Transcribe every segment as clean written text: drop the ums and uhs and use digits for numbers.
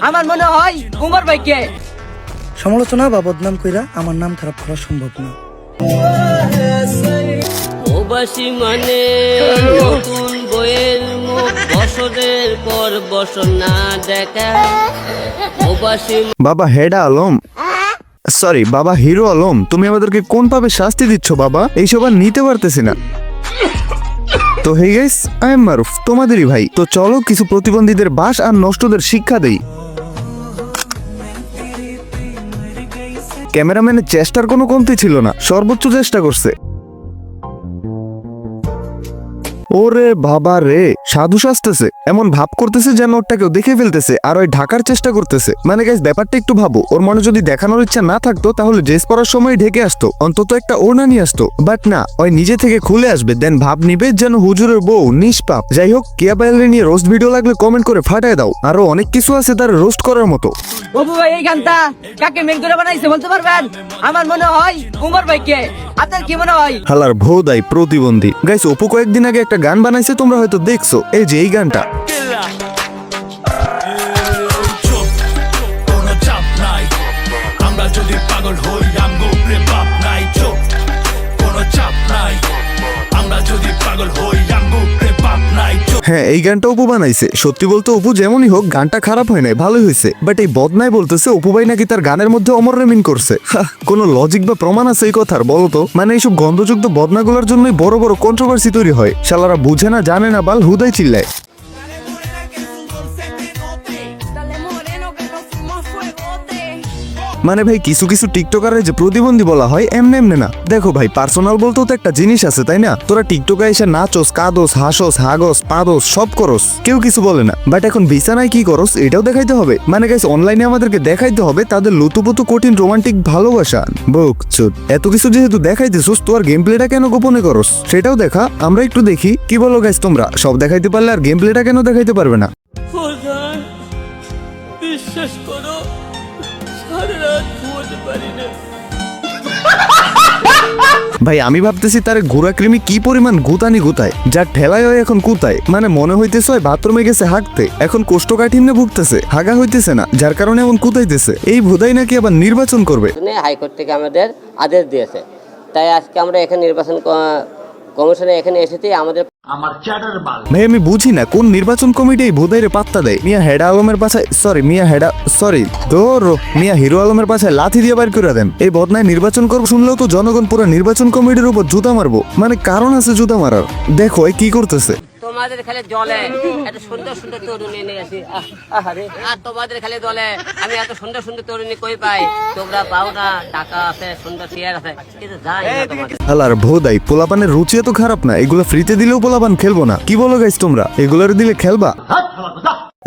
আমার মনে হয় উমর ভাইকে। সমালোচনা বা বদনাম কইরা আমার নাম খারাপ করা সম্ভব না। প্রবাসী মানে নতুন বইয়ের মুখ, বছরের পর বছর না দেখা। প্রবাসী বাবা হেডা আলম, সরি বাবা হিরো আলম, তুমি আমাদেরকে কোন পাবে শাস্তি দিচ্ছ বাবা? এইসব আর নিতে পারতেছি না। তো হে গাইস, আই এম মারুফ, তোমাদেরই ভাই। তো চলো কিছু প্রতিবন্ধীদের বাস আর নষ্টদের শিক্ষা দেই। ক্যামেরাম্যানের চেষ্টার কোনো কমতি ছিল না, সর্বোচ্চ চেষ্টা করছে। ওরে বাবা রে, সাধু সাজতেছে, এমন ভাব করতেছে যেন ওরটা কেউ দেখে ফেলতেছে আর ওই ঢাকার চেষ্টা করতেছে। মানে গাইস ব্যাপারটা একটু ভাবো, ওর মনে যদি দেখানোর ইচ্ছা না থাকতো তাহলে ড্রেস পরার সময় ঢেকে আসতো, অন্তত একটা ওড়না নিয়ে আসতো। বাট না, ওই নিজে থেকে খুলে আসবে, দেন ভাব নিবে যেন হুজুরের বউ নিষ্পাপ। যাই হোক, কিয়া বাইলে নিয়ে রোস্ট ভিডিও লাগলে কমেন্ট করে ফাটায় দাও, আরো অনেক কিছু আছে তার রোস্ট করার মতো। বাবু ভাই এই গানটা কাকে মেন করে বানাইছে বলতে পারবেন? আমার মনে হয় উমর ভাইকে। আপনার কি মনে হয়? হালার ভোদাই প্রতিবন্ধী। গাইস অপু কয়েকদিন আগে একটা গান বানাইছে, তোমরা হয়তো দেখছো, এই যে এই গানটা। আমরা যদি পাগল হই আমগো উপরে বাপ নাই, চোখ কোনো চাপ নাই। আমরা যদি পাগল হই আমগো উপরে বাপ নাই। হ্যাঁ, এই গানটা অপু বানাইছে। সত্যি বলতে অপু যেমনই হোক গানটা খারাপ হয় নাই, ভালোই হয়েছে। বাট এই বদনাই বলতেছে অপু ভাই নাকি তার গানের মধ্যে অমর রেমিন করছে। কোনো লজিক বা প্রমাণ আছে এই কথার বলো তো? মানে এইসব গন্ধযুক্ত বদনাগুলোর জন্যই বড় বড় কন্ট্রোভার্সি তৈরি হয়। শালারা বুঝে না জানে না বাল হুদাই চিল্লায়। মানে ভাই কিছু কিছু টিকটকারে যে প্রতিবন্ধী বলা হয় এমনি এমনি না। দেখো ভাই, পার্সোনাল বলতেও তো একটা জিনিস আছে, তাই না? তোরা টিকটকে এসে নাচোস, কাদোস, হাসোস, হাগোস, পাদোস, সব করস, কেউ কিছু বলে না। বাট এখন বিছানায় কি করস এটাও দেখাইতে হবে। মানে গাইস অনলাইনে আমাদেরকে দেখাইতে হবে তাদের লুতুপুতু কঠিন রোমান্টিক ভালোবাসা। বকচুদ, এত কিছু যেহেতু দেখাইতেছস, তো আর গেম প্লেটা কেন গোপনে করস সেটাও দেখা। আমরা একটু দেখি, কি বলো গাইস তোমরা? সব দেখাইতে পারলে আর গেম প্লেটা কেন দেখাইতে পারবে না? বিশ্বাস করো, সারা রাত ঘুমাতে পারি না। ভাই আমি ভাবতেছি তার ঘোড়া কৃমি কি পরিমাণ গুতানি গুতায়, যার ঠেলায় হয় এখন কুতায়। মানে মনে হইতেছে হয় বাথরুমে গেছে হাঁকতে, এখন কোষ্ঠকাঠিন্যে ভুগতেছে, হাগা হইতেছে না, যার কারণে এমন কুতাইতেছে। এই ভোদাই নাকি আবার নির্বাচন করবে। হাইকোর্ট থেকে আমাদের আদেশ দিয়েছে, তাই আজকে আমরা এখানে নির্বাচন কমিশনে এখানে এসেছি। আমাদের ভাই আমি বুঝি না কোন নির্বাচন কমিটি এই ভোদাইরে পাত্তা দেয়। মিয়া হেডা আলমের পাশায় মিয়া হিরো আলমের পাশায় লাথি দিয়ে বাইর করে দেন। এই বদনায় নির্বাচন করবো শুনলেও তো জনগণ পুরো নির্বাচন কমিটির উপর জুতা মারবো। মানে কারণ আছে জুতা মারার। দেখো এই কি করতেছে। তোমাদের খালি জলে এত সুন্দর সুন্দর তরুণী নিয়ে আসি, আর তোমাদের খালি দলে আমি এত সুন্দর সুন্দর তরুণী কই পাই? তোমরা পাও না, টাকা আছে, সুন্দর চেয়ার আছে, কিন্তু যাই না তোমাদের। হালার ভোদাই, পোলাপানের রুচি এত খারাপ না, এগুলো ফ্রিতে দিলেও পোলাপান খেলবো না। কি বলো গাইস তোমরা? এগুলোর দিলে খেলবা?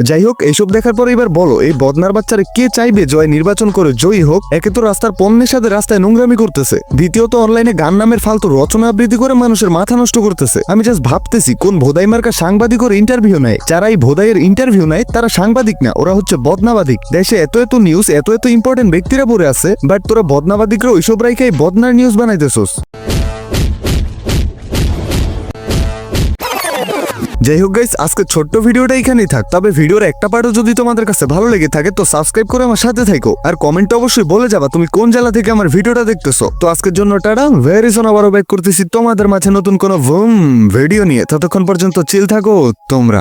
যাই হোক, এইসব দেখার পর এবার বলো এই বদনার বাচ্চারে কে চাইবে জয় নির্বাচন করে জয়ী হোক? একে তো রাস্তার পণ্যের সাথে রাস্তায় নোংরামি করতেছে, দ্বিতীয়ত অনলাইনে গান নামের ফালতু রচনা আবৃত্তি করে মানুষের মাথা নষ্ট করতেছে। আমি জাস্ট ভাবতেছি কোন ভোদাই মার্কা সাংবাদিকের ইন্টারভিউ নেয়। যারা এই ভোদাইয়ের ইন্টারভিউ নেয় তারা সাংবাদিক না, ওরা হচ্ছে বদনাবাদিক। দেশে এত এত নিউজ, এত এত ইম্পর্টেন্ট ব্যক্তিরা পড়ে আছে, বাট তোরা বদনাবাদিকরা ওইসব রাইখাই বদনার নিউজ বানাইতেছস। যাই হোক গাইস, আজকে ছোট্ট ভিডিওটা এখানেই থাক। তবে ভিডিওর একটা পার্টও যদি তোমাদের কাছে ভালো লেগে থাকে তো সাবস্ক্রাইব করে আমার সাথে থাকো, আর কমেন্টে অবশ্যই বলে যাবা তুমি কোন জেলা থেকে আমার ভিডিওটা দেখতেছো। তো আজকের জন্য টাটা, ভেরি সুন আবারও ব্যাক করতেছি তোমাদের মাঝে নতুন কোনো ভিডিও নিয়ে। ততক্ষণ পর্যন্ত চিল থাকো তোমরা।